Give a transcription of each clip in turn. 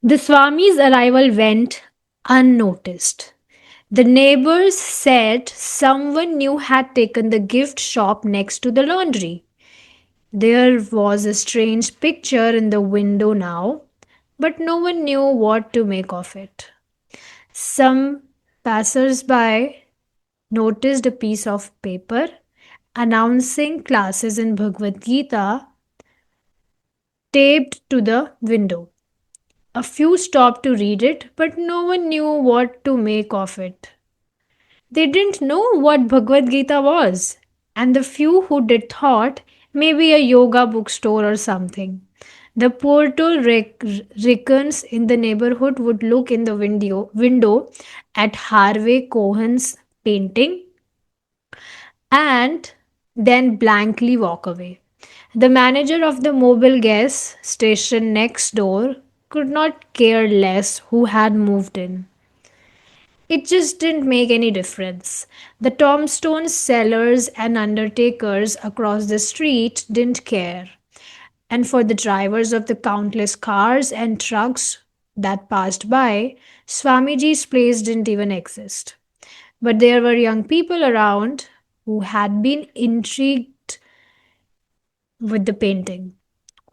The Swami's arrival went unnoticed. The neighbors said someone new had taken the gift shop next to the laundry. There was a strange picture in the window now, but no one knew what to make of it. Some passers-by noticed a piece of paper announcing classes in Bhagavad Gita taped to the window. A few stopped to read it, but no one knew what to make of it. They didn't know what Bhagavad Gita was, and the few who did thought maybe a yoga bookstore or something. The Puerto Ricans in the neighborhood would look in the window at Harvey Cohen's painting and then blankly walk away. The manager of the mobile gas station next door could not care less who had moved in. It just didn't make any difference. The tombstone sellers and undertakers across the street didn't care. And for the drivers of the countless cars and trucks that passed by, Swamiji's place didn't even exist. But there were young people around who had been intrigued with the painting,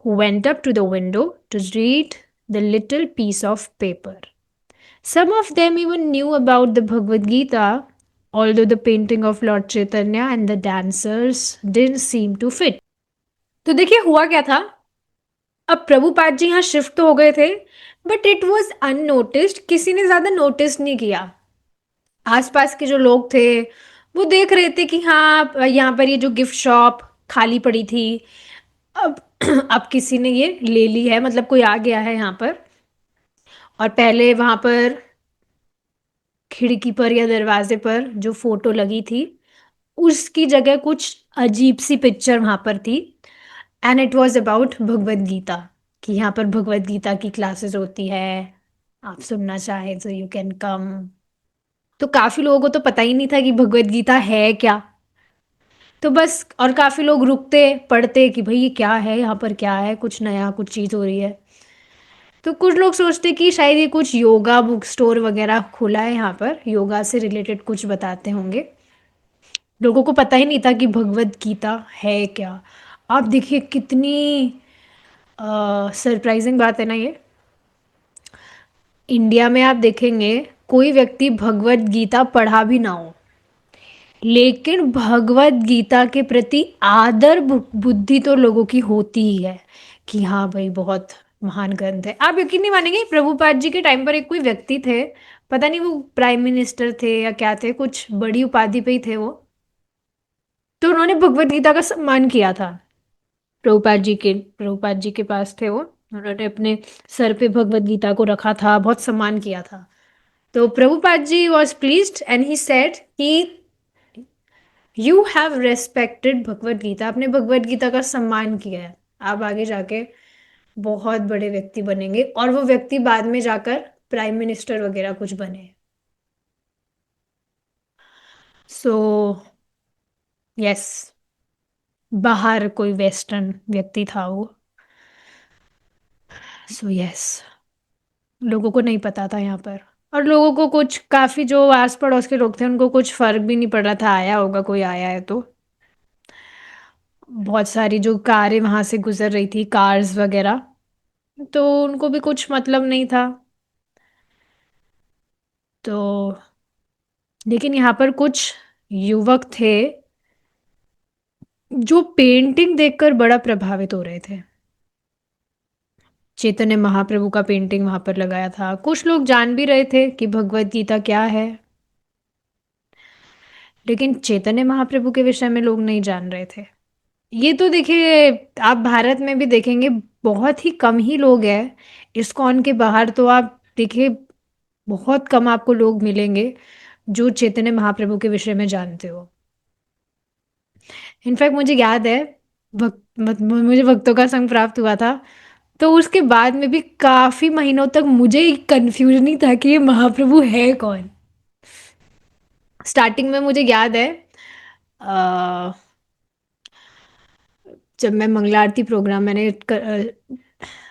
who went up to the window to read the little piece of paper. Some of them even knew about the Bhagavad Gita, although the painting of Lord Chaitanya and the dancers didn't seem to fit. तो देखिए हुआ क्या था. अब प्रभुपाद जी यहाँ shift तो हो गए थे, बट इट वॉज अननोटिस्ड. किसी ने ज्यादा नोटिस नहीं किया. आसपास के जो लोग थे वो देख रहे थे कि हाँ यहाँ पर ये जो गिफ्ट शॉप खाली पड़ी थी, अब अब किसी ने ये ले ली है, मतलब कोई आ गया है यहाँ पर. और पहले वहां पर खिड़की पर या दरवाजे पर जो फोटो लगी थी उसकी जगह कुछ अजीब सी पिक्चर वहां पर थी. And it was about Bhagavad Gita, कि यहाँ पर भगवद गीता की क्लासेस होती है, आप सुनना चाहे तो यू कैन कम. तो काफी लोगों को तो पता ही नहीं था कि भगवद गीता है क्या. तो बस, और काफी लोग रुकते पढ़ते कि भाई ये क्या है, यहाँ पर क्या है, कुछ नया कुछ चीज हो रही है. तो कुछ लोग सोचते कि शायद ये कुछ योगा बुक स्टोर वगैरह खुला है, यहाँ पर योगा से रिलेटेड कुछ बताते होंगे. लोगों को पता ही नहीं था कि भगवद गीता है क्या. आप देखिए कितनी सरप्राइजिंग बात है ना ये. इंडिया में आप देखेंगे कोई व्यक्ति भगवद गीता पढ़ा भी ना हो, लेकिन भगवद गीता के प्रति आदर बुद्धि तो लोगों की होती ही है कि हाँ भाई बहुत महान ग्रंथ है. आप यकीन नहीं मानेंगे, प्रभुपाद जी के टाइम पर एक कोई व्यक्ति थे, पता नहीं वो प्राइम मिनिस्टर थे या क्या थे, कुछ बड़ी उपाधि पे ही थे वो. तो उन्होंने भगवद गीता का सम्मान किया था. प्रभुपाद जी के पास थे वो, उन्होंने अपने सर पे भगवद गीता को रखा था, बहुत सम्मान किया था. तो Prabhupada ji was pleased and he said कि you have respected Bhagavad Gita, आपने भगवद गीता का सम्मान किया है, आप आगे जाके बहुत बड़े व्यक्ति बनेंगे. और वो व्यक्ति बाद में जाकर प्राइम मिनिस्टर वगैरह कुछ बने. सो यस, बाहर कोई वेस्टर्न व्यक्ति था वो. सो यस, लोगों को नहीं पता था यहाँ पर. और लोगों को कुछ, काफी जो आस पड़ोस के लोग थे उनको कुछ फर्क भी नहीं पड़ रहा था, आया होगा कोई आया है तो. बहुत सारी जो कारें वहां से गुजर रही थी, कार्स वगैरह, तो उनको भी कुछ मतलब नहीं था. तो लेकिन यहाँ पर कुछ युवक थे जो पेंटिंग देखकर बड़ा प्रभावित हो रहे थे. चैतन्य महाप्रभु का पेंटिंग वहां पर लगाया था. कुछ लोग जान भी रहे थे कि भगवत गीता क्या है, लेकिन चैतन्य महाप्रभु के विषय में लोग नहीं जान रहे थे. ये तो देखिए, आप भारत में भी देखेंगे बहुत ही कम ही लोग हैं. इस्कॉन के बाहर तो आप देखिए बहुत कम आपको लोग मिलेंगे जो चैतन्य महाप्रभु के विषय में जानते हो. इनफैक्ट मुझे याद है, मुझे भक्तों का संग प्राप्त हुआ था, तो उसके बाद में भी काफी महीनों तक मुझे कंफ्यूजन ही था कि ये महाप्रभु है कौन. स्टार्टिंग में मुझे याद है, अ, जब मैं मंगला आरती प्रोग्राम मैंने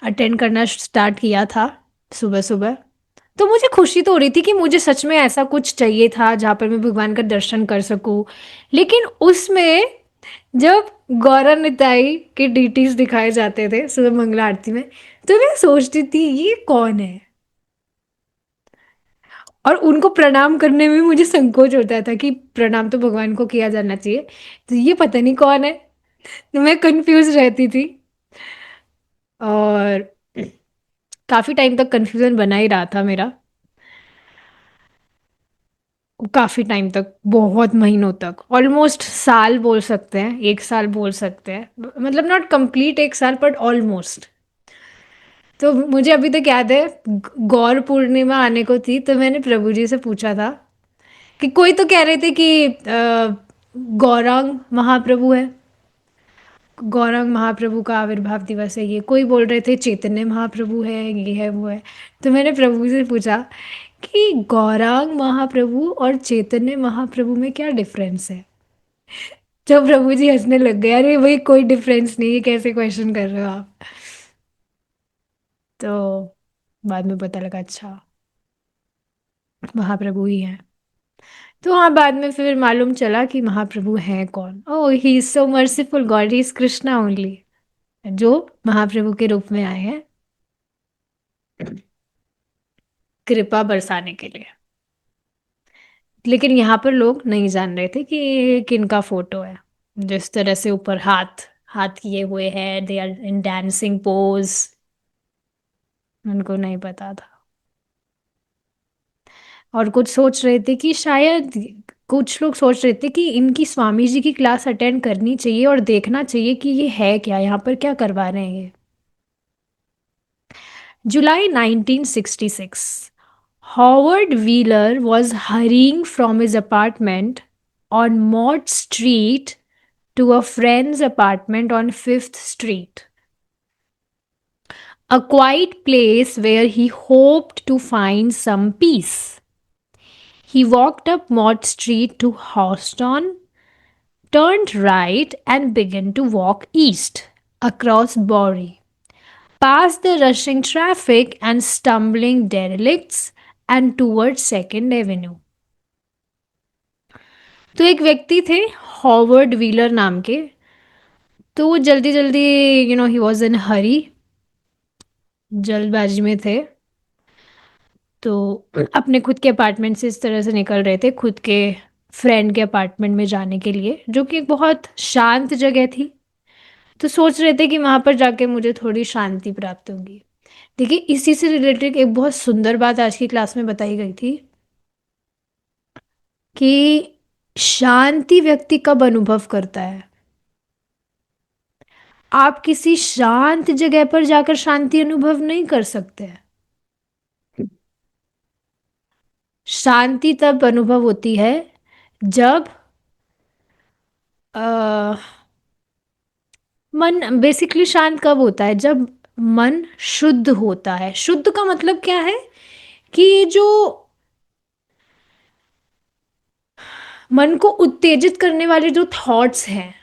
अटेंड करना स्टार्ट किया था, सुबह सुबह। तो मुझे खुशी तो हो रही थी कि मुझे सच में ऐसा कुछ चाहिए था जहाँ पर मैं भगवान का दर्शन कर सकूं। लेकिन उसमें जब गौरा निताई के डीटीज दिखाए जाते थे सुबह मंगला आरती में, तो मैं सोचती थी ये कौन है। और उनको प्रणाम करने में मुझे संकोच होता था कि प्रणाम तो भगवान को किया जाना चाहिए, तो ये पता नहीं कौन है। तो मैं कंफ्यूज रहती थी। और काफी टाइम तक कंफ्यूजन बना ही रहा था मेरा। काफी टाइम तक, बहुत महीनों तक, ऑलमोस्ट साल बोल सकते हैं, एक साल बोल सकते हैं, मतलब नॉट कंप्लीट एक साल बट ऑलमोस्ट। तो मुझे अभी तक याद है, गौर पूर्णिमा आने को थी तो मैंने प्रभु जी से पूछा था कि कोई तो कह रहे थे कि गौरांग महाप्रभु है, गौरांग महाप्रभु का आविर्भाव दिवस है ये, कोई बोल रहे थे चैतन्य महाप्रभु है, ये है वो है। तो मैंने प्रभु से पूछा कि गौरांग महाप्रभु और चैतन्य महाप्रभु में क्या डिफरेंस है। तो प्रभु जी हंसने लग गए, अरे भाई कोई डिफरेंस नहीं है, कैसे क्वेश्चन कर रहे हो आप। तो बाद में पता लगा अच्छा महाप्रभु ही है। तो हाँ, बाद में फिर मालूम चला कि महाप्रभु हैं कौन। Oh, he is so merciful God, he is Krishna only, जो महाप्रभु के रूप में आए हैं कृपा बरसाने के लिए। लेकिन यहाँ पर लोग नहीं जान रहे थे कि ये किनका फोटो है। जिस तरह से ऊपर हाथ हाथ किए हुए हैं, they are in dancing pose, उनको नहीं पता था। और कुछ सोच रहे थे कि शायद, कुछ लोग सोच रहे थे कि इनकी स्वामी जी की क्लास अटेंड करनी चाहिए और देखना चाहिए कि ये है क्या, यहाँ पर क्या करवा रहे हैं ये। July 1966, Howard Wheeler was hurrying from his apartment on Mott Street to a friend's apartment on 5th Street, a quiet place where he hoped to find some peace. He walked up Mott Street to Houston, turned right, and began to walk east across Bowery, past the rushing traffic and stumbling derelicts, and towards Second Avenue. तो एक व्यक्ति थे Howard wheeler नाम के, तो वो जल्दी जल्दी, ही वॉज इन हरी, जल्दबाजी में थे। तो अपने खुद के अपार्टमेंट से इस तरह से निकल रहे थे खुद के फ्रेंड के अपार्टमेंट में जाने के लिए, जो कि एक बहुत शांत जगह थी। तो सोच रहे थे कि वहां पर जाके मुझे थोड़ी शांति प्राप्त होगी। देखिए, इसी से रिलेटेड एक बहुत सुंदर बात आज की क्लास में बताई गई थी कि शांति व्यक्ति कब अनुभव करता है। आप किसी शांत जगह पर जाकर शांति अनुभव नहीं कर सकते हैं। शांति तब अनुभव होती है जब अ, मन बेसिकली शांत कब होता है, जब मन शुद्ध होता है। शुद्ध का मतलब क्या है कि ये जो मन को उत्तेजित करने वाले जो थॉट्स हैं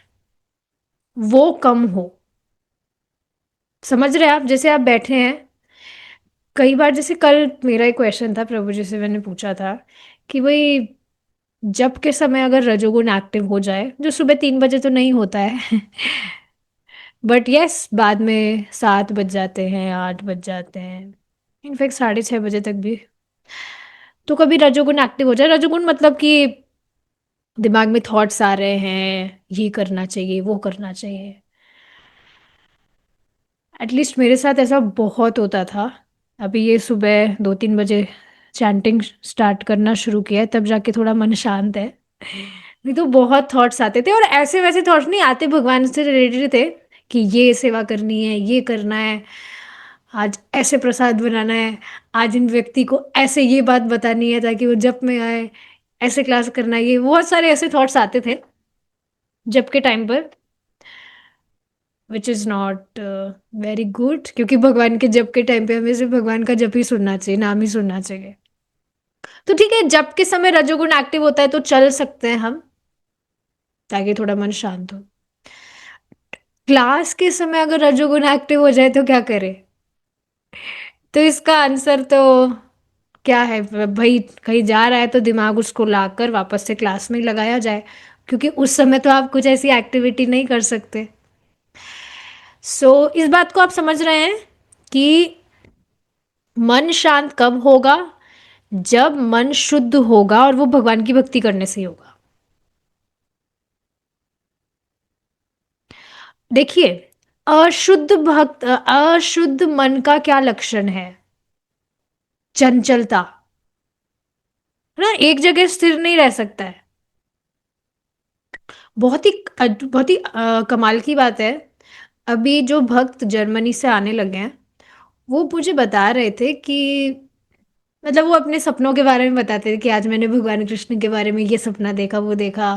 वो कम हो। समझ रहे हैं आप, जैसे आप बैठे हैं, कई बार जैसे कल मेरा एक क्वेश्चन था प्रभु जी से, मैंने पूछा था कि भाई जब के समय अगर रजोगुण एक्टिव हो जाए, जो सुबह 3 बजे तो नहीं होता है बट यस, बाद में 7 बज जाते हैं, 8 बज जाते हैं, इनफैक्ट 6:30 बजे तक भी। तो कभी रजोगुण एक्टिव हो जाए, रजोगुण मतलब कि दिमाग में थॉट्स आ रहे हैं, ये करना चाहिए वो करना चाहिए। एटलीस्ट मेरे साथ ऐसा बहुत होता था। अभी ये सुबह 2-3 बजे चैंटिंग स्टार्ट करना शुरू किया है, तब जाके थोड़ा मन शांत है। नहीं तो बहुत थॉट्स आते थे, और ऐसे वैसे थॉट्स नहीं आते, भगवान से रिलेटेड थे कि ये सेवा करनी है, ये करना है, आज ऐसे प्रसाद बनाना है, आज इन व्यक्ति को ऐसे ये बात बतानी है ताकि वो जब में आए, ऐसे क्लास करना है, ये बहुत सारे ऐसे थॉट्स आते थे जब के टाइम पर, which is not very good, क्योंकि भगवान के जप के टाइम पे हमें सिर्फ भगवान का जप ही सुनना चाहिए, नाम ही सुनना चाहिए। तो ठीक है, जप के समय रजोगुण एक्टिव होता है तो चल सकते हैं हम, ताकि थोड़ा मन शांत हो। क्लास के समय अगर रजोगुण एक्टिव हो जाए तो क्या करें। तो इसका आंसर तो क्या है भाई, कहीं जा रहा है तो दिमाग उसको लाकर वापस से क्लास में ही लगाया जाए, क्योंकि उस समय तो आप कुछ ऐसी एक्टिविटी नहीं कर सकते। सो इस बात को आप समझ रहे हैं कि मन शांत कब होगा? जब मन शुद्ध होगा, और वो भगवान की भक्ति करने से ही होगा। देखिए, अशुद्ध मन का क्या लक्षण है? चंचलता, है ना, एक जगह स्थिर नहीं रह सकता है। बहुत ही कमाल की बात है। अभी जो भक्त जर्मनी से आने लगे हैं, वो मुझे बता रहे थे कि मतलब वो अपने सपनों के बारे में बताते थे कि आज मैंने भगवान कृष्ण के बारे में ये सपना देखा, वो देखा।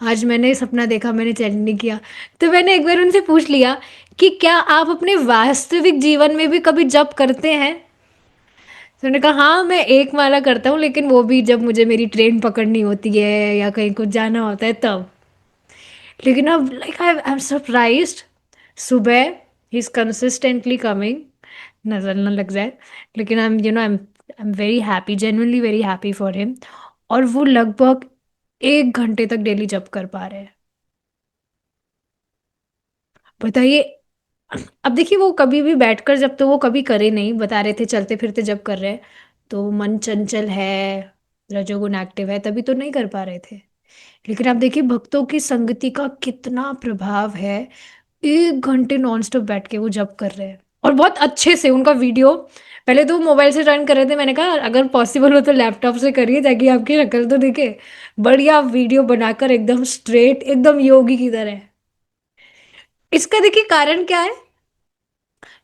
आज मैंने सपना देखा, मैंने चैन नहीं किया। तो मैंने एक बार उनसे पूछ लिया कि क्या आप अपने वास्तविक जीवन में भी कभी जप करते हैं? तो उन्होंने कहा हाँ, मैं एक माला करता हूँ, लेकिन वो भी जब मुझे मेरी ट्रेन पकड़नी होती है या कहीं कुछ जाना होता है तब। लेकिन अब लाइक आई एम सरप्राइज्ड, सुबह ही इज कंसिस्टेंटली कमिंग, नजर ना लग जाए, लेकिन I am very happy, genuinely very happy for him. और वो लगभग 1 घंटे तक डेली जब कर पा रहे हैं। बताइए। अब देखिए, वो कभी भी बैठकर जब तो वो कभी करे नहीं, बता रहे थे चलते फिरते जब कर रहे हैं। तो मन चंचल है, रजोगुण एक्टिव है, तभी तो नहीं कर पा रहे थे। लेकिन आप देखिए भक्तों की संगति का कितना प्रभाव है। 1 घंटे नॉनस्टॉप बैठ के वो जप कर रहे हैं, और बहुत अच्छे से उनका वीडियो। पहले तो वो मोबाइल से ज्वाइन कर रहे थे, मैंने कहा अगर पॉसिबल हो तो लैपटॉप से करिए ताकि आपकी शक्ल तो दिखे। बढ़िया वीडियो बनाकर एकदम स्ट्रेट, एकदम योगी की तरह। इसका देखिए कारण क्या है?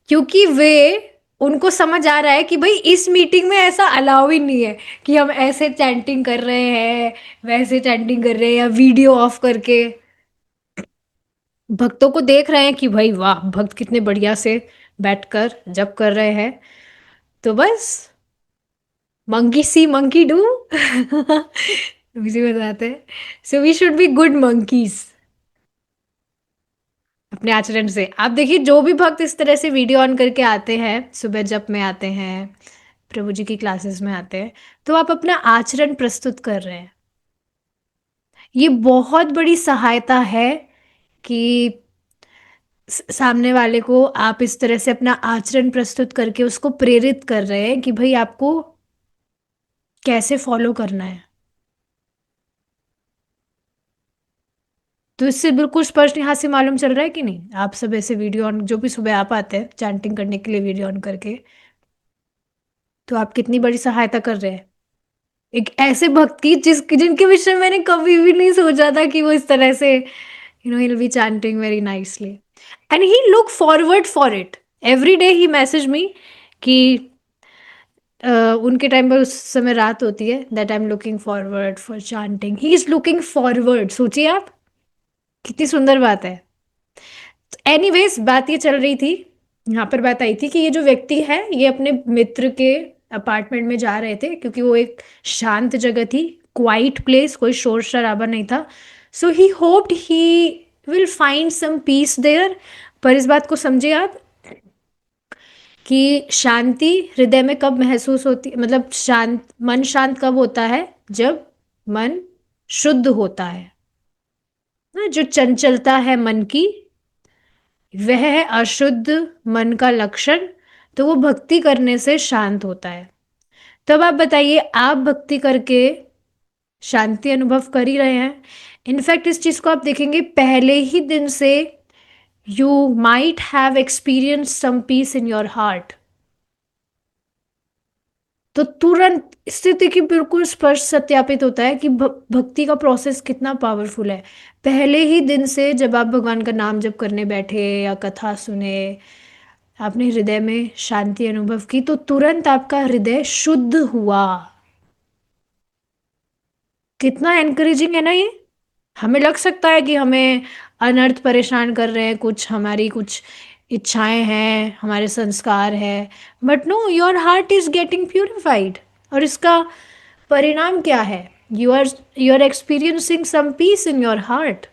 क्योंकि वे उनको समझ आ रहा है कि भाई इस मीटिंग में ऐसा अलाउ ही नहीं है कि हम ऐसे चैंटिंग कर रहे हैं, वैसे चैंटिंग कर रहे हैं, या वीडियो ऑफ करके। भक्तों को देख रहे हैं कि भाई वाह, भक्त कितने बढ़िया से बैठकर जप कर रहे हैं। तो बस, मंकी सी मंकी डू। इसी बताते हैं। So we should be good monkeys अपने आचरण से। आप देखिए, जो भी भक्त इस तरह से वीडियो ऑन करके आते हैं, सुबह जप में आते हैं, प्रभु जी की क्लासेस में आते हैं, तो आप अपना आचरण प्रस्तुत कर रहे हैं। ये बहुत बड़ी सहायता है कि सामने वाले को आप इस तरह से अपना आचरण प्रस्तुत करके उसको प्रेरित कर रहे हैं कि भाई आपको कैसे फॉलो करना है। तो इससे बिल्कुल स्पष्ट यहाँ से मालूम चल रहा है कि नहीं, आप सब ऐसे वीडियो ऑन, जो भी सुबह आप आते हैं चैंटिंग करने के लिए वीडियो ऑन करके, तो आप कितनी बड़ी सहायता कर रहे हैं एक ऐसे भक्त की जिनके विषय में मैंने कभी भी नहीं सोचा था कि वो इस तरह से he'll be chanting very nicely, and he look forward for it every day. He message me कि उनके टाइम पर उस समय रात होती है, that I am looking forward for chanting, he is looking forward. सोचिए आप, कितनी सुंदर बात है। एनीवेज, बात ये चल रही थी, यहाँ पर बात आई थी कि ये जो व्यक्ति है ये अपने मित्र के अपार्टमेंट में जा रहे थे, क्योंकि वो एक शांत जगह थी, क्वाइट प्लेस, कोई शोर शराबा नहीं था। So he hoped he will find some peace there. पर इस बात को समझिए आप कि शांति हृदय में कब महसूस होती, मतलब शांत मन शांत कब होता है? जब मन शुद्ध होता है ना। जो चंचलता है मन की, वह है अशुद्ध मन का लक्षण। तो वो भक्ति करने से शांत होता है। तब आप बताइए, आप भक्ति करके शांति अनुभव कर ही रहे हैं। इनफैक्ट इस चीज को आप देखेंगे, पहले ही दिन से you might have experience some peace in your heart. तो तुरंत स्थिति की बिल्कुल स्पष्ट सत्यापित होता है कि भक्ति का प्रोसेस कितना पावरफुल है। पहले ही दिन से जब आप भगवान का नाम जप करने बैठे या कथा सुने, आपने हृदय में शांति अनुभव की, तो तुरंत आपका हृदय शुद्ध हुआ। कितना एनकरेजिंग है ना ये। हमें लग सकता है कि हमें अनर्थ परेशान कर रहे हैं, कुछ हमारी कुछ इच्छाएं हैं, हमारे संस्कार हैं, but no, your heart is getting purified. और इसका परिणाम क्या है? You are experiencing some peace in your heart.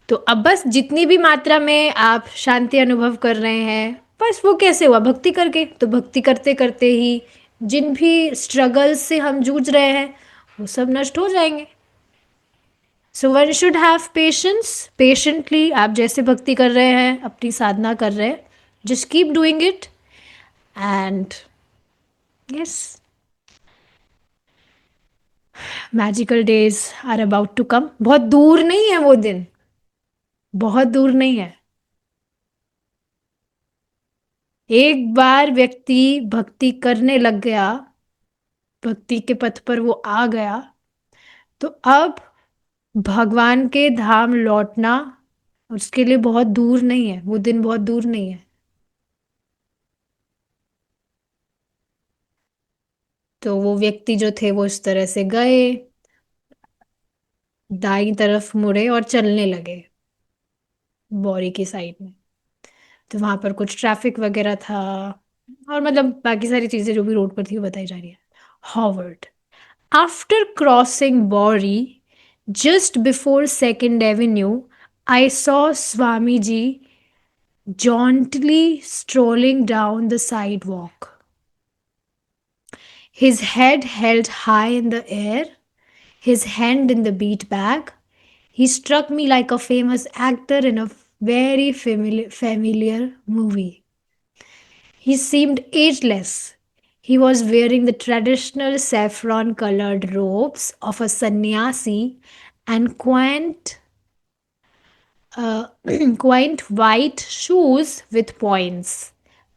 तो अब बस जितनी भी मात्रा में आप शांति अनुभव कर रहे हैं, बस वो कैसे हुआ? भक्ति करके। तो भक्ति करते करते ही जिन भी स्ट्रगल्स से हम जूझ रहे हैं वो सब नष्ट हो जाएंगे। सो one should have patience. Patiently आप जैसे भक्ति कर रहे हैं, अपनी साधना कर रहे हैं, just keep doing it. And yes, magical days are about to come. बहुत दूर नहीं है वो दिन, बहुत दूर नहीं है। एक बार व्यक्ति भक्ति करने लग गया, भक्ति के पथ पर वो आ गया, तो अब भगवान के धाम लौटना उसके लिए बहुत दूर नहीं है, वो दिन बहुत दूर नहीं है। तो वो व्यक्ति जो थे वो इस तरह से गए, दाईं तरफ मुड़े और चलने लगे बौरी की साइड में। तो वहां पर कुछ ट्रैफिक वगैरह था, और मतलब बाकी सारी चीजें जो भी रोड पर थी वो बताई जा रही है। Howard, after crossing Bowery, just before Second Avenue, I saw Swamiji jauntily strolling down the sidewalk, his head held high in the air, his hand in the beat bag. He struck me like a famous actor in a very familiar movie. He seemed ageless. He was wearing the traditional saffron colored robes of a sannyasi and uh, quaint white shoes with points.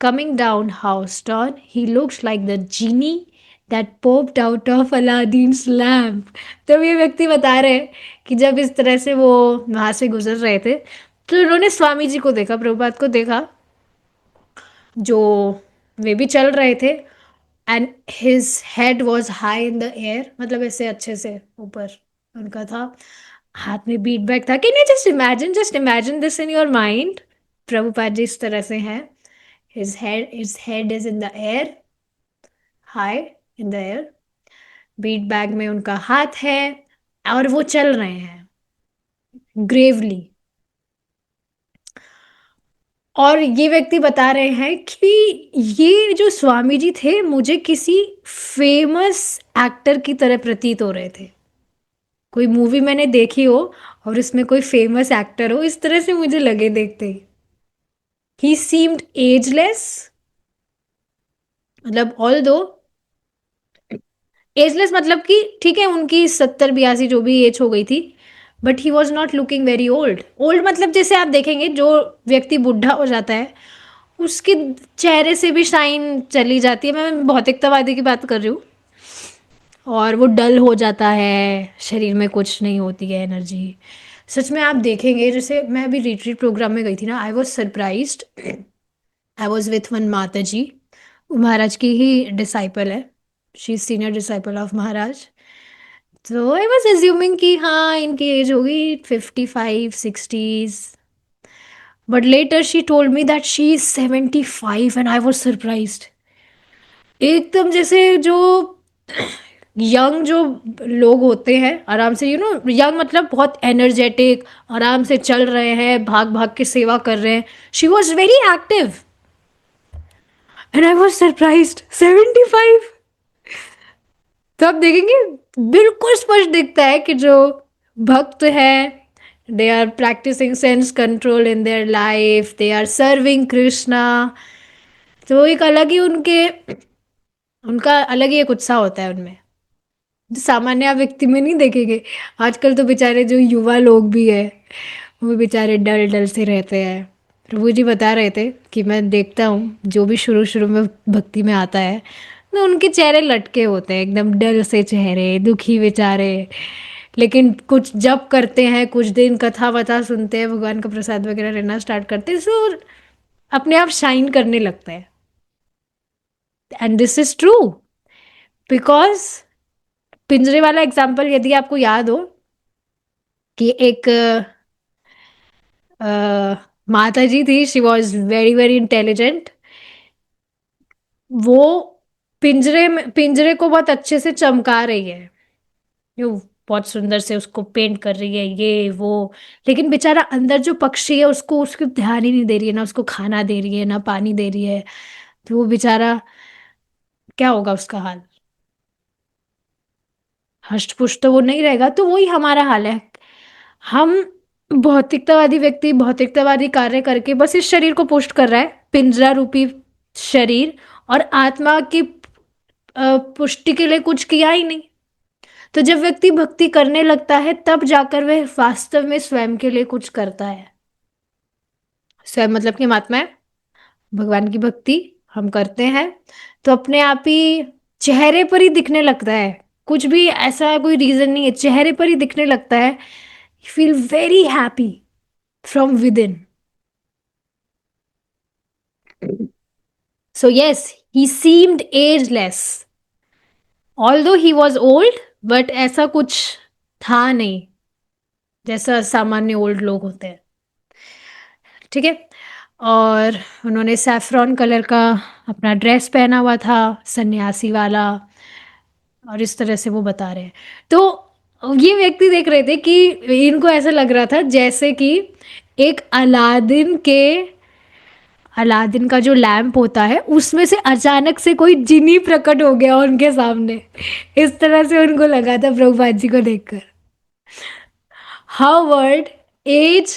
Coming down Houston, he looked like the genie that popped out of Aladdin's lamp. तो ये व्यक्ति बता रहे हैं कि जब इस तरह से वो वहां से गुजर रहे थे, तो उन्होंने स्वामी जी को देखा, प्रभुपाद को देखा, जो वे भी चल रहे थे। And his head was high in the air, मतलब ऐसे अच्छे से ऊपर उनका था, हाथ में बीट बैग था। Can you just imagine this in your mind? Prabhupada ji इस तरह से हैं, his head is in the air, high in the air, bead bag में उनका हाथ है, और वो चल रहे हैं ग्रेवली। और ये व्यक्ति बता रहे हैं कि ये जो स्वामी जी थे मुझे किसी फेमस एक्टर की तरह प्रतीत हो रहे थे। कोई मूवी मैंने देखी हो और उसमें कोई फेमस एक्टर हो, इस तरह से मुझे लगे देखते ही। ही सीम्ड एजलेस, मतलब ऑल दो एजलेस, मतलब कि ठीक है उनकी 70 82 जो भी एज हो गई थी, but he was not looking very old. Old मतलब जैसे आप देखेंगे जो व्यक्ति बुढ़ा हो जाता है उसके चेहरे से भी शाइन चली जाती है। मैं भौतिकतावादी की बात कर रही हूँ। और वो डल हो जाता है, शरीर में कुछ नहीं होती है एनर्जी। सच में आप देखेंगे, जैसे मैं अभी रिट्रीट प्रोग्राम में गई थी ना, I was surprised. I was with one माता जी, वो महाराज की ही डिसाइपल है, शी सीनियर डिसाइपल ऑफ महाराज। तो आई वॉज एज्यूमिंग कि हाँ इनकी एज होगी 55 60s, but later she told me that she is 75 and I was surprised. एकदम जैसे जो यंग जो लोग होते हैं आराम से, यंग मतलब बहुत एनर्जेटिक, आराम से चल रहे हैं, भाग भाग के सेवा कर रहे हैं। She was very active and I was surprised 75। तो आप देखेंगे बिल्कुल स्पष्ट दिखता है कि जो भक्त है, they are practising sense control in their life, they are serving Krishna. तो एक अलग ही उनका अलग ही एक उत्साह होता है उनमें, जो सामान्य आप व्यक्ति में नहीं देखेंगे। आजकल तो बेचारे जो युवा लोग भी है वो बेचारे डल डल से रहते हैं। प्रभु जी बता रहे थे कि मैं देखता हूँ जो भी शुरू शुरू में भक्ति में आता है तो उनके चेहरे लटके होते हैं, एकदम डल से चेहरे, दुखी बेचारे। लेकिन कुछ जब करते हैं, कुछ दिन कथा वथा सुनते हैं, भगवान का प्रसाद वगैरह लेना स्टार्ट करते हैं, तो अपने आप शाइन करने लगता है। And this is true, because पिंजरे वाला एग्जाम्पल यदि आपको याद हो कि एक माता जी थी, she was very very intelligent. वो पिंजरे को बहुत अच्छे से चमका रही है, बहुत सुंदर से उसको पेंट कर रही है ये वो, लेकिन बेचारा अंदर जो पक्षी है उसको उसकी ध्यान ही नहीं दे रही है, ना उसको खाना दे रही है ना पानी दे रही है। तो वो बेचारा, क्या होगा उसका हाल? हष्ट पुष्ट तो वो नहीं रहेगा। तो वही हमारा हाल है। हम भौतिकतावादी व्यक्ति भौतिकतावादी कार्य करके बस इस शरीर को पुष्ट कर रहा है, पिंजरा रूपी शरीर, और आत्मा की पुष्टि के लिए कुछ किया ही नहीं। तो जब व्यक्ति भक्ति करने लगता है तब जाकर वह वास्तव में स्वयं के लिए कुछ करता है। स्वयं मतलब कि महात्मा है, भगवान की भक्ति हम करते हैं तो अपने आप ही चेहरे पर ही दिखने लगता है। कुछ भी ऐसा कोई रीजन नहीं है, चेहरे पर ही दिखने लगता है। You feel very happy from with in. So yes, he seemed ageless although he was old, but ऐसा कुछ था नहीं जैसा सामान्य ओल्ड लोग होते हैं। ठीक है। और उन्होंने सैफरॉन कलर का अपना ड्रेस पहना हुआ था, सन्यासी वाला। और इस तरह से वो बता रहे हैं। तो ये व्यक्ति देख रहे थे कि इनको ऐसा लग रहा था जैसे कि एक अलादीन का जो लैम्प होता है उसमें से अचानक से कोई जिनी प्रकट हो गया उनके सामने। इस तरह से उनको लगा था प्रभुपाद जी को देखकर। Howard, age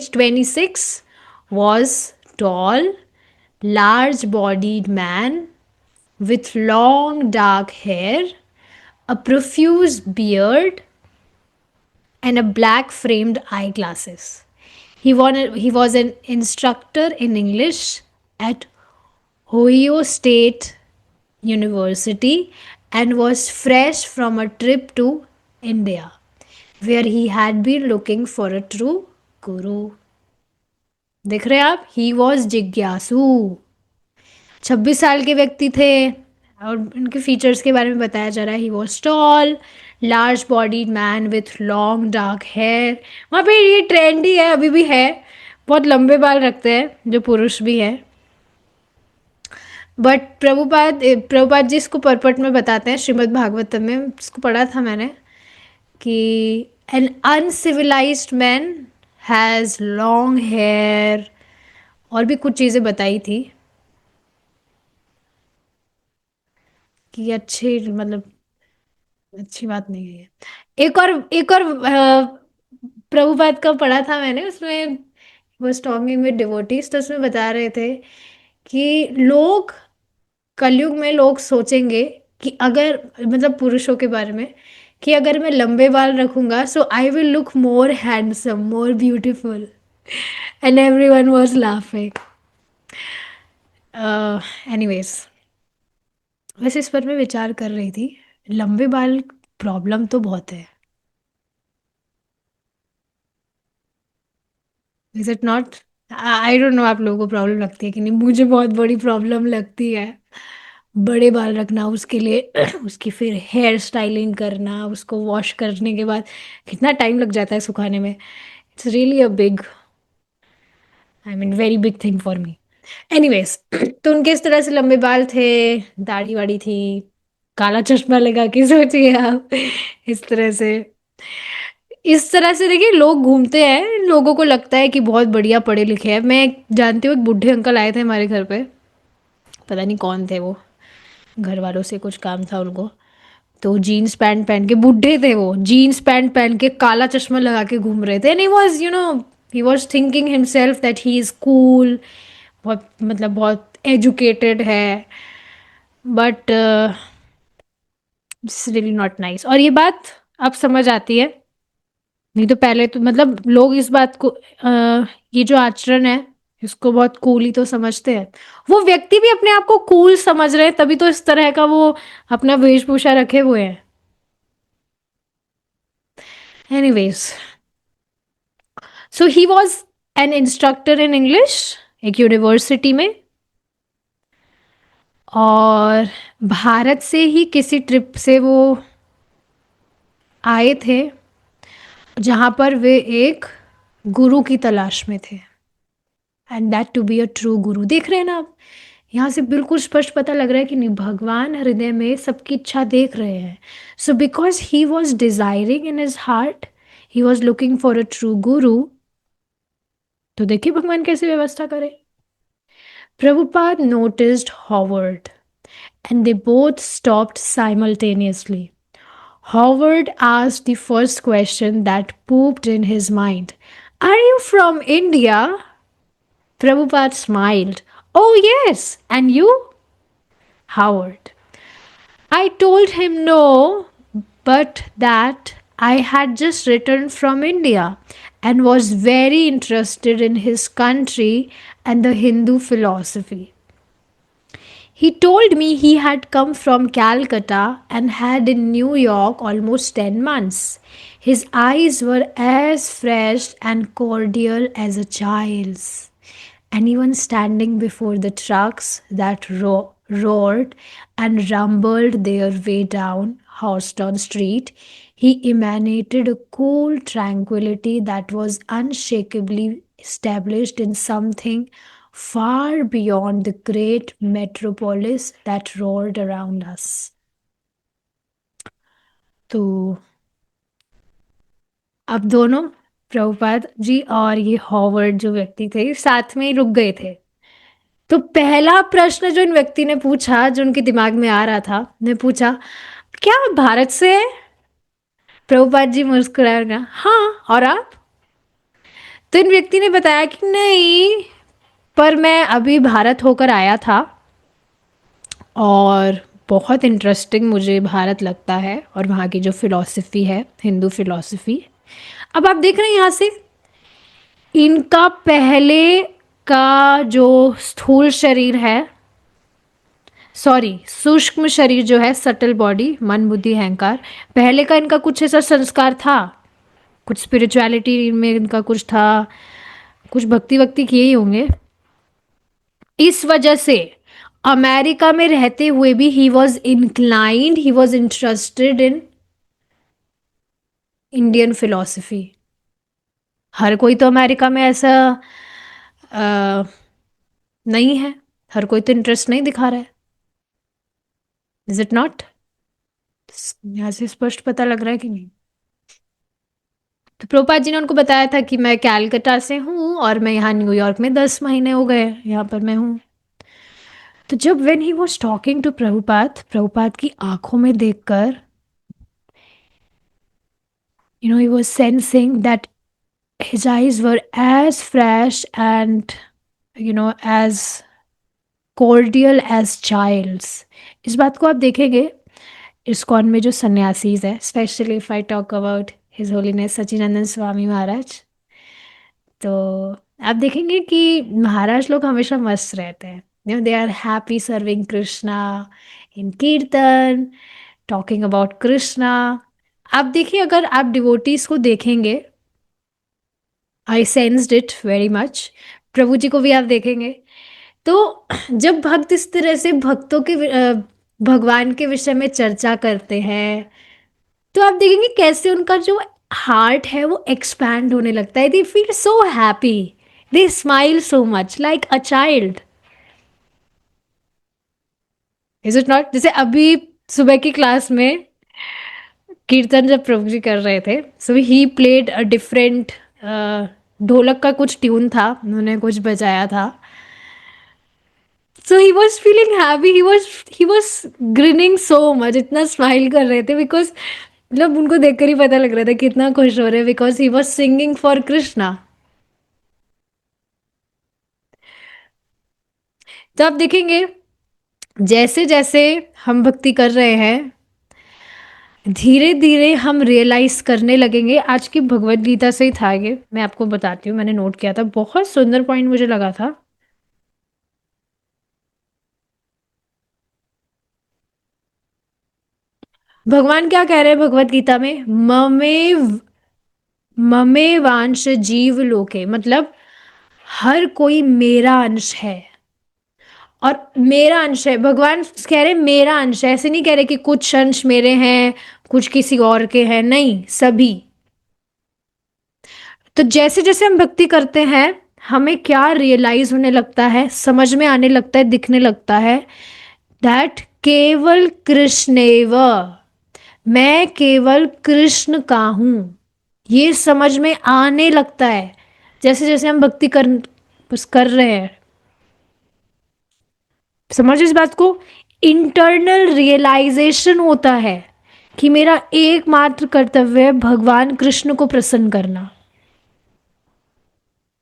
26, was tall, large-bodied man with long dark hair, a profuse beard, and a black framed eyeglasses. He was an instructor in English at Ohio State University and was fresh from a trip to India, where he had been looking for a true guru. देख रहे हैं आप, he was जिज्ञासु। 26 साल के व्यक्ति थे और उनके फीचर्स के बारे में बताया जा रहा है। He was tall, large bodied man with long dark hair. वहाँ पे ये ट्रेंडी है, अभी भी है, बहुत लंबे बाल रखते हैं जो पुरुष भी हैं। बट प्रभुपाद जी इसको परपट में बताते हैं, श्रीमद् भागवतम में इसको पढ़ा था मैंने, कि an uncivilised man has long hair, और भी कुछ चीज़ें बताई थी कि अच्छी, मतलब अच्छी बात नहीं है ये। एक और प्रभुपाद का पढ़ा था मैंने, उसमें was talking with devotees, तो उसमें बता रहे थे कि लोग कलयुग में लोग सोचेंगे कि अगर, मतलब पुरुषों के बारे में, कि अगर मैं लंबे बाल रखूंगा so I will look more handsome, more beautiful, and everyone was laughing. Anyways, वैसे इस पर मैं विचार कर रही थी, लंबे बाल प्रॉब्लम तो बहुत है, is it not? I don't know आप लोगों को प्रॉब्लम लगती है कि नहीं, मुझे बहुत बड़ी प्रॉब्लम लगती है बड़े बाल रखना। उसके लिए उसकी फिर हेयर स्टाइलिंग करना, उसको वॉश करने के बाद कितना टाइम लग जाता है सुखाने में। It's really a big, I mean very big thing for me. Anyways, तो उनके इस तरह से लंबे बाल थे, दाढ़ी वाड़ी थी, काला चश्मा लगा के सोचिए आप। इस तरह से, इस तरह से देखिए लोग घूमते हैं, लोगों को लगता है कि बहुत बढ़िया पढ़े लिखे हैं। मैं जानती हूँ एक बूढ़े अंकल आए थे हमारे घर पे, पता नहीं कौन थे वो, घर वालों से कुछ काम था उनको। तो जीन्स पैंट पहन के, बूढ़े थे वो, जीन्स पैंट पहन के काला चश्मा लगा के घूम रहे थे। And he was, he was thinking himself that he is cool, बहुत, मतलब बहुत एजुकेटेड है। But it's really not nice. और ये बात अब समझ आती है, नहीं तो पहले तो मतलब लोग इस बात को, ये जो आचरण है इसको बहुत कूल ही तो समझते हैं। वो व्यक्ति भी अपने आप को कूल समझ रहे हैं तभी तो इस तरह का वो अपना वेशभूषा रखे हुए हैं। Anyways, so he was an instructor in English एक यूनिवर्सिटी में, और भारत से ही किसी ट्रिप से वो आए थे जहाँ पर वे एक गुरु की तलाश में थे, and that to be a true guru. देख रहे हैं ना आप, यहाँ से बिल्कुल स्पष्ट पता लग रहा है कि नहीं, भगवान हृदय में सबकी इच्छा देख रहे हैं. So because he was desiring in his heart, he was looking for a true गुरु. तो देखिए भगवान कैसे व्यवस्था करे. Prabhupada noticed Howard, and they both stopped simultaneously. Howard asked the first question that pooped in his mind. Are you from India? Prabhupada smiled. Oh, yes. And you? Howard. I told him no, but that I had just returned from India and was very interested in his country and the Hindu philosophy. He told me he had come from Calcutta and had in New York almost 10 months. His eyes were as fresh and cordial as a child's. And even standing before the trucks that roared and rumbled their way down Houston Street, he emanated a cool tranquility that was unshakably established in something far beyond the great metropolis that roared around us. तो अब दोनों, प्रभुपाद जी और ये Howard जो व्यक्ति थे, साथ में ही रुक गए थे. तो पहला प्रश्न जो इन व्यक्ति ने पूछा, जो उनके दिमाग में आ रहा था, ने पूछा, क्या आप भारत से है? प्रभुपाद जी मुस्कुराए ना, हाँ, और आप? तो इन व्यक्ति ने बताया कि नहीं, पर मैं अभी भारत होकर आया था और बहुत इंटरेस्टिंग मुझे भारत लगता है और वहाँ की जो फिलॉसफी है, हिंदू फिलॉसफी. अब आप देख रहे हैं यहाँ से इनका पहले का जो स्थूल शरीर है, सॉरी सूक्ष्म शरीर जो है, सटल बॉडी, मन बुद्धि अहंकार, पहले का इनका कुछ ऐसा संस्कार था, कुछ स्पिरिचुअलिटी में इनका कुछ था, कुछ भक्ति वक्ति किए ही होंगे. इस वजह से अमेरिका में रहते हुए भी he was inclined, he was interested in Indian philosophy. हर कोई तो अमेरिका में ऐसा नहीं है, हर कोई तो इंटरेस्ट नहीं दिखा रहा है. Is it not? यहाँ से स्पष्ट पता लग रहा है कि नहीं. तो प्रोपाद जी ने उनको बताया था कि मैं कैलकटा से हूँ और मैं यहाँ न्यूयॉर्क में 10 महीने हो गए यहाँ पर मैं हूँ. तो जब when he was talking to Prabhupada, Prabhupada की आंखों में देखकर he was sensing that his eyes were as fresh and as cordial as child's. इस बात को आप देखेंगे इस्कॉन में जो सन्यासीज है, specially if I talk about his holiness Sachinandana Swami Maharaj, तो आप देखेंगे कि महाराज लोग हमेशा मस्त रहते हैं. They are happy serving Krishna in kirtan, talking about Krishna. आप देखिए, अगर आप डिवोटीज को देखेंगे, आई सेंस्ड इट वेरी मच, प्रभु जी को भी आप देखेंगे, तो जब भक्त इस तरह से भक्तों के भगवान के विषय में चर्चा करते हैं, तो आप देखेंगे कैसे उनका जो हार्ट है वो एक्सपैंड होने लगता है. They feel so happy, they smile so much like a child. Is it not? जैसे अभी सुबह की क्लास में कीर्तन जब प्रभु जी कर रहे थे, सो ही प्लेड अ डिफरेंट, ढोलक का कुछ ट्यून था, उन्होंने कुछ बजाया था. So he was feeling happy, he was grinning so much, इतना स्माइल कर रहे थे, बिकॉज मतलब उनको देखकर ही पता लग रहा था कितना खुश हो रहे हैं, because he was singing for Krishna. तो आप देखेंगे जैसे जैसे हम भक्ति कर रहे हैं, धीरे धीरे हम रियलाइज करने लगेंगे. आज की भगवत गीता से ही था ये, मैं आपको बताती हूँ, मैंने नोट किया था, बहुत सुंदर पॉइंट मुझे लगा था. भगवान क्या कह रहे हैं भगवत गीता में? ममे वांश जीव लोके, मतलब हर कोई मेरा अंश है. और मेरा अंश है, भगवान कह रहे मेरा अंश है, ऐसे नहीं कह रहे कि कुछ अंश मेरे हैं कुछ किसी और के हैं, नहीं, सभी. तो जैसे जैसे हम भक्ति करते हैं, हमें क्या रियलाइज होने लगता है, समझ में आने लगता है, दिखने लगता है, दैट केवल कृष्णेव, मैं केवल कृष्ण का हूं। ये समझ में आने लगता है जैसे जैसे हम भक्ति कर बस कर रहे हैं। समझ इस बात को, इंटरनल रियलाइजेशन होता है कि मेरा एकमात्र कर्तव्य है भगवान कृष्ण को प्रसन्न करना।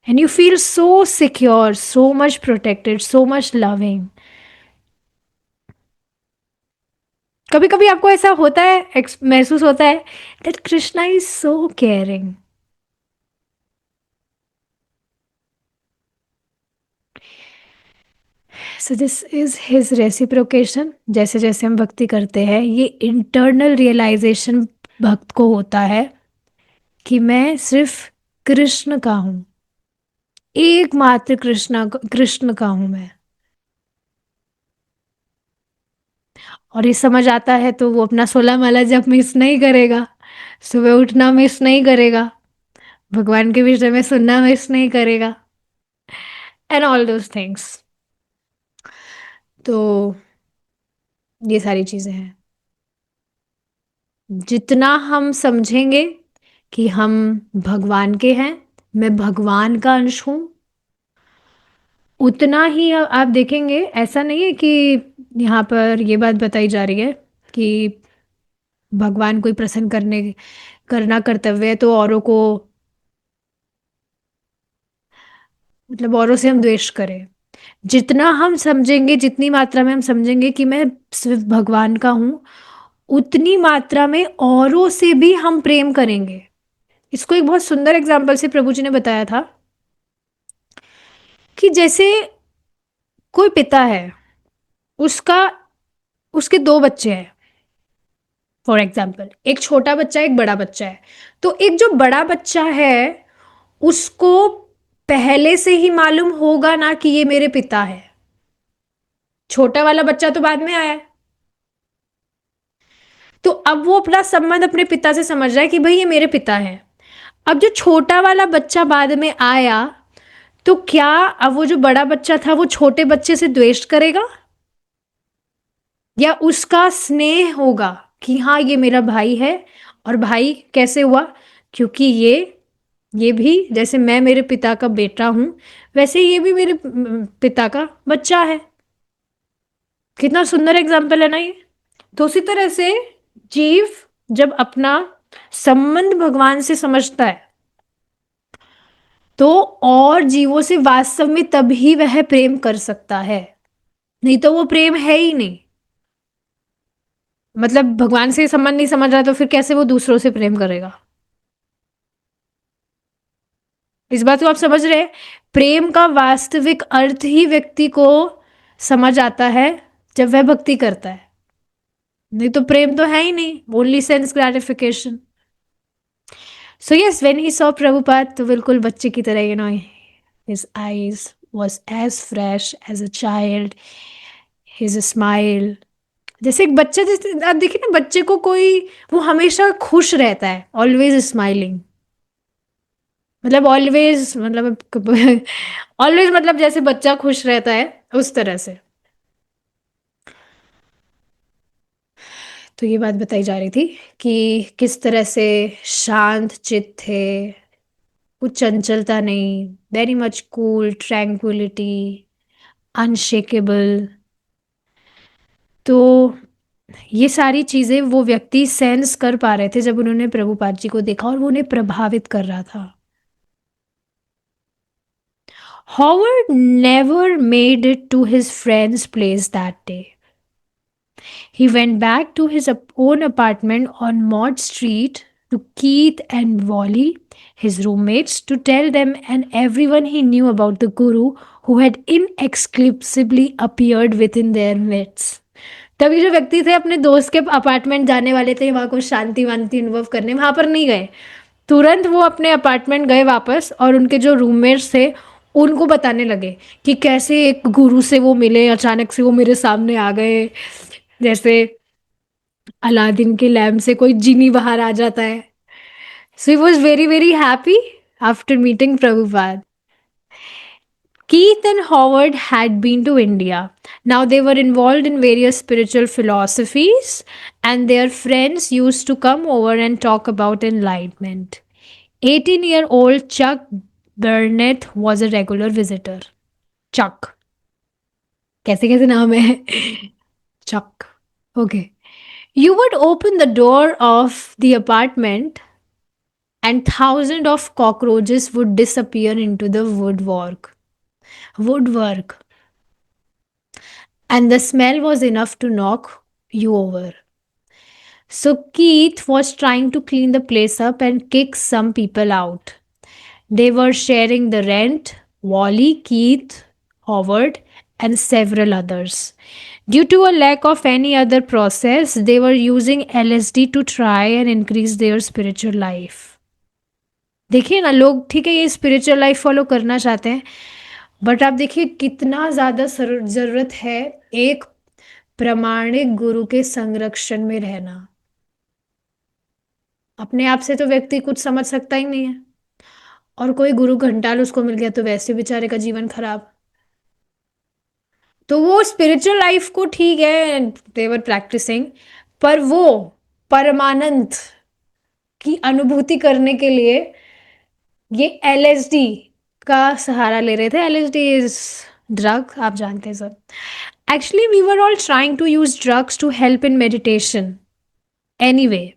And you feel so secure, so much protected, so much loving. कभी कभी आपको ऐसा होता है, महसूस होता है that Krishna is so caring. So this is his reciprocation. जैसे जैसे हम भक्ति करते हैं, ये इंटरनल रियलाइजेशन भक्त को होता है कि मैं सिर्फ कृष्ण का हूं, एकमात्र कृष्ण का हूं मैं। और ये समझ आता है तो वो अपना 16 माला जप मिस नहीं करेगा, सुबह उठना मिस नहीं करेगा, भगवान के विषय में सुनना मिस नहीं करेगा, एंड ऑल दोज थिंग्स। तो ये सारी चीजें हैं। जितना हम समझेंगे कि हम भगवान के हैं, मैं भगवान का अंश हूं, उतना ही आप देखेंगे। ऐसा नहीं है कि यहाँ पर ये बात बताई जा रही है कि भगवान को ही प्रसन्न करना कर्तव्य है तो औरों को, मतलब औरों से हम द्वेष करें। जितना हम समझेंगे, जितनी मात्रा में हम समझेंगे कि मैं सिर्फ भगवान का हूं, उतनी मात्रा में औरों से भी हम प्रेम करेंगे। इसको एक बहुत सुंदर एग्जाम्पल से प्रभु जी ने बताया था कि जैसे कोई पिता है, उसका उसके दो बच्चे हैं। फॉर एग्जाम्पल, एक छोटा बच्चा है, एक बड़ा बच्चा है। तो एक जो बड़ा बच्चा है, उसको पहले से ही मालूम होगा ना कि ये मेरे पिता है। छोटा वाला बच्चा तो बाद में आया है। तो अब वो अपना संबंध अपने पिता से समझ रहा है कि भाई ये मेरे पिता है। अब जो छोटा वाला बच्चा बाद में आया, तो क्या अब वो जो बड़ा बच्चा था वो छोटे बच्चे से द्वेष करेगा, या उसका स्नेह होगा कि हाँ ये मेरा भाई है। और भाई कैसे हुआ, क्योंकि ये भी जैसे मैं मेरे पिता का बेटा हूं, वैसे ये भी मेरे पिता का बच्चा है। कितना सुंदर एग्जाम्पल है ना ये। तो उसी तरह से जीव जब अपना संबंध भगवान से समझता है, तो और जीवों से वास्तव में तभी वह प्रेम कर सकता है, नहीं तो वो प्रेम है ही नहीं। मतलब भगवान से संबंध नहीं समझ रहा तो फिर कैसे वो दूसरों से प्रेम करेगा। इस बात को आप समझ रहे हैं? प्रेम का वास्तविक अर्थ ही व्यक्ति को समझ आता है जब वह भक्ति करता है, नहीं तो प्रेम तो है ही नहीं, only sense gratification. So yes, when he saw Prabhupada, तो बिल्कुल बच्चे की तरह, his eyes was as fresh as a child, his smile, जैसे एक बच्चा, जैसे आप देखिए ना बच्चे को कोई, वो हमेशा खुश रहता है, ऑलवेज स्माइलिंग। मतलब ऑलवेज मतलब ऑलवेज मतलब जैसे बच्चा खुश रहता है उस तरह से। तो ये बात बताई जा रही थी कि किस तरह से शांत चित्त थे, कुछ चंचलता नहीं, very much cool, tranquillity, unshakeable. तो ये सारी चीजें वो व्यक्ति सेंस कर पा रहे थे जब उन्होंने प्रभुपाद जी को देखा, और वो उन्हें प्रभावित कर रहा था। Howard never made it to his friend's place that day. He went back to his own apartment on Maud Street to Keith and Wally, his roommates, to tell them and everyone he knew about the Guru who had inexplicably appeared within their midst. तभी जो व्यक्ति थे अपने दोस्त के apartment जाने वाले थे वहां कुछ शांति वांति अनुभव करने, वहां पर नहीं गए। तुरंत वो अपने अपार्टमेंट गए वापस, और उनके जो रूममेट्स थे उनको बताने लगे कि कैसे एक गुरु से वो मिले, अचानक से वो मेरे सामने आ गए, जैसे अलादीन के लैम्प से कोई जिनी बाहर आ जाता है। So he was very very happy after meeting Prabhupada. Keith and Howard had been to India. Now they were involved in various spiritual philosophies, and their friends used to come over and talk about enlightenment. 18-year-old Chuck Burnett was a regular visitor. Chuck. कैसे कैसे नाम है? Chuck. Okay. You would open the door of the apartment and thousands of cockroaches would disappear into the woodwork. Woodwork. And the smell was enough to knock you over. So Keith was trying to clean the place up and kick some people out. They were sharing the rent, Wally, Keith, Howard, and several others. Due to a lack of any other process, they were using LSD to try and increase their spiritual life. देखिए ना, लोग ठीक है ये spiritual life follow करना चाहते हैं, but आप देखिए कितना ज़्यादा ज़रूरत है एक प्रामाणिक गुरु के संरक्षण में रहना। अपने आप से तो व्यक्ति कुछ समझ सकता ही नहीं है, और कोई गुरु घंटाल उसको मिल गया तो वैसे बेचारे का जीवन खराब। तो वो स्पिरिचुअल लाइफ को ठीक है, देवर प्रैक्टिसिंग, पर वो परमानंद की अनुभूति करने के लिए ये एलएसडी का सहारा ले रहे थे। एलएसडी इज ड्रग, आप जानते हैं सब। Actually we were all trying to use drugs to help in meditation. Anyway,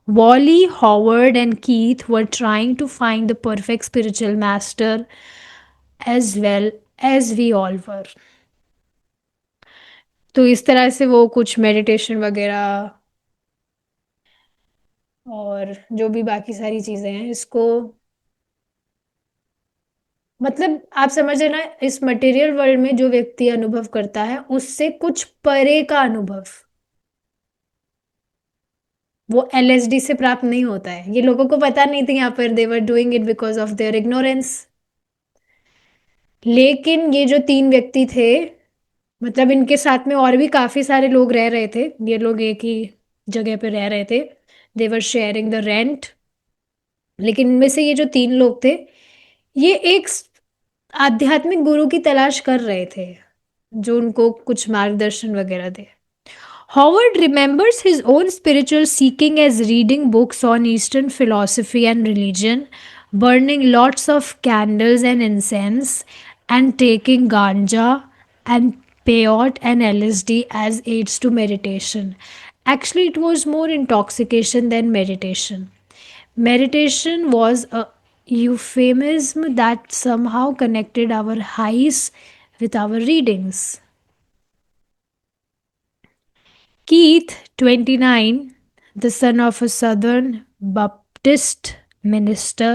Wally, Howard, and Keith were trying to find the perfect spiritual master as well as we all were. तो इस तरह से वो कुछ meditation वगैरह और जो भी बाकी सारी चीज़ें हैं इसको, मतलब आप समझ रहे ना, इस मटेरियल वर्ल्ड में जो व्यक्ति अनुभव करता है उससे कुछ परे का अनुभव वो एलएसडी से प्राप्त नहीं होता है। ये लोगों को पता नहीं था यहाँ पर, they were doing it because of their ignorance. लेकिन ये जो तीन व्यक्ति थे, मतलब इनके साथ में और भी काफी सारे लोग रह रहे थे, ये लोग एक ही जगह पे रह रहे थे, दे वर शेयरिंग द रेंट। लेकिन इनमें से ये जो तीन लोग थे, ये एक आध्यात्मिक गुरु की तलाश कर रहे थे जो उनको कुछ मार्गदर्शन वगैरह दे। Howard remembers his own spiritual seeking as reading books on Eastern philosophy and religion, burning lots of candles and incense, and taking ganja and peyote and LSD as aids to meditation. Actually, it was more intoxication than meditation. Meditation was a euphemism that somehow connected our highs with our readings. Keith, 29, the son of a Southern Baptist minister,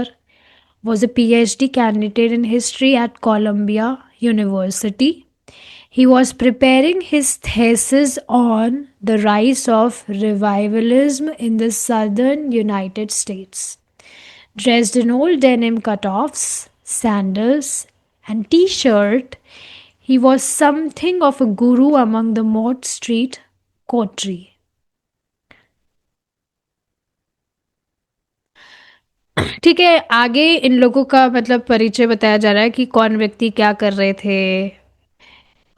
was a PhD candidate in history at Columbia University. He was preparing his thesis on the rise of revivalism in the southern United States. Dressed in old denim cutoffs, sandals, and t shirt, he was something of a guru among the Mott Street coterie. ठीक है, आगे इन लोगों का मतलब परिचय बताया जा रहा है कि कौन व्यक्ति क्या कर रहे थे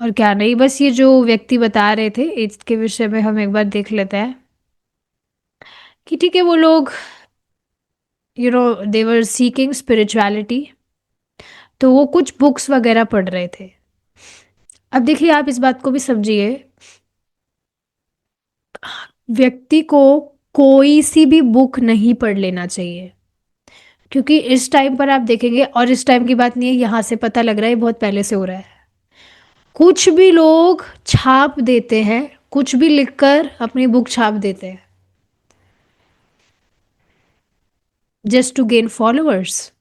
और क्या नहीं। बस ये जो व्यक्ति बता रहे थे इसके विषय में हम एक बार देख लेते हैं कि ठीक है, वो लोग देवर सीकिंग स्पिरिचुअलिटी, तो वो कुछ बुक्स वगैरह पढ़ रहे थे। अब देखिए, आप इस बात को भी समझिए, व्यक्ति को कोई सी भी बुक नहीं पढ़ लेना चाहिए, क्योंकि इस टाइम पर आप देखेंगे, और इस टाइम की बात नहीं है, यहाँ से पता लग रहा है बहुत पहले से हो रहा है, कुछ भी लोग छाप देते हैं, कुछ भी लिखकर अपनी बुक छाप देते हैं जस्ट टू गेन फॉलोअर्स।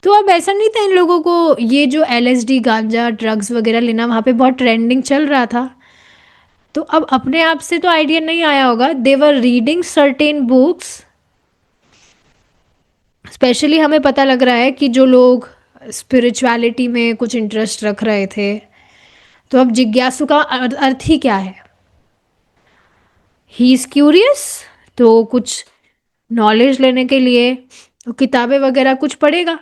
तो अब ऐसा नहीं था इन लोगों को, ये जो एलएसडी, गांजा, ड्रग्स वगैरह लेना वहाँ पे बहुत ट्रेंडिंग चल रहा था, तो अब अपने आप से तो आइडिया नहीं आया होगा। They were reading certain books. Specially हमें पता लग रहा है कि जो लोग स्पिरिचुअलिटी में कुछ इंटरेस्ट रख रहे थे, तो अब जिज्ञासु का अर्थ ही क्या है? ही इज़ क्यूरियस, तो कुछ नॉलेज लेने के लिए तो किताबें वगैरह कुछ पढ़ेगा।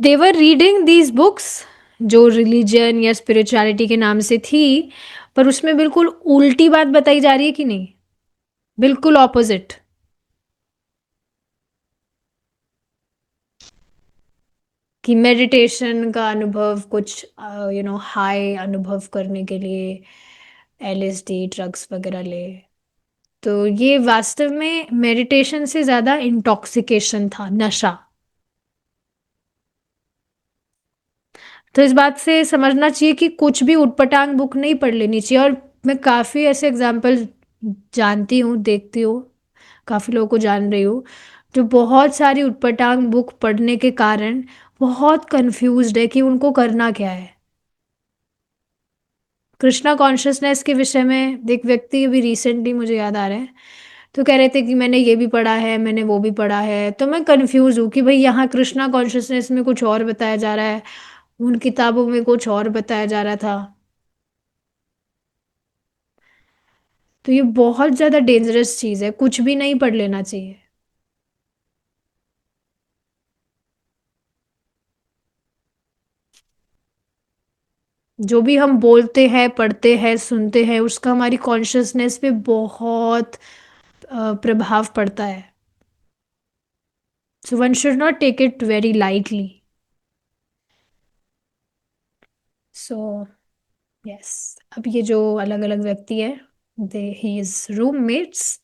देवर रीडिंग दीज बुक्स जो रिलीजन या स्पिरिचुअलिटी के नाम से थी, पर उसमें बिल्कुल उल्टी बात बताई जा रही है कि नहीं, बिल्कुल ऑपोजिट। कि मेडिटेशन का अनुभव कुछ हाई अनुभव करने के लिए एलएसडी ड्रग्स वगैरह ले। तो ये वास्तव में मेडिटेशन से ज्यादा इंटॉक्सिकेशन था, नशा। तो इस बात से समझना चाहिए कि कुछ भी उटपटांग बुक नहीं पढ़ लेनी चाहिए। और मैं काफ़ी ऐसे एग्जाम्पल जानती हूँ, देखती हूँ, काफ़ी लोगों को जान रही हूँ जो बहुत सारी उटपटांग बुक पढ़ने के कारण बहुत कंफ्यूज्ड है कि उनको करना क्या है। कृष्णा कॉन्शियसनेस के विषय में एक व्यक्ति अभी रिसेंटली मुझे याद आ रहा है, तो कह रहे थे कि मैंने ये भी पढ़ा है, मैंने वो भी पढ़ा है। तो मैं कंफ्यूज हूँ कि भाई यहाँ कृष्णा कॉन्शियसनेस में कुछ और बताया जा रहा है, उन किताबों में कुछ और बताया जा रहा था। तो ये बहुत ज़्यादा डेंजरस चीज़ है, कुछ भी नहीं पढ़ लेना चाहिए। जो भी हम बोलते हैं, पढ़ते हैं, सुनते हैं, उसका हमारी कॉन्शियसनेस पे बहुत प्रभाव पड़ता है। So one should not take it very lightly. So yes, अब ये जो अलग अलग व्यक्ति है, दे ही इज रूममेट्स,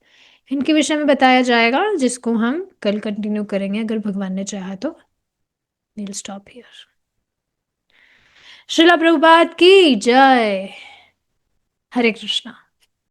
इनके विषय में बताया जाएगा, जिसको हम कल कंटिन्यू करेंगे अगर भगवान ने चाहा तो। We'll stop here. Srila Prabhupada की जय। हरे कृष्णा।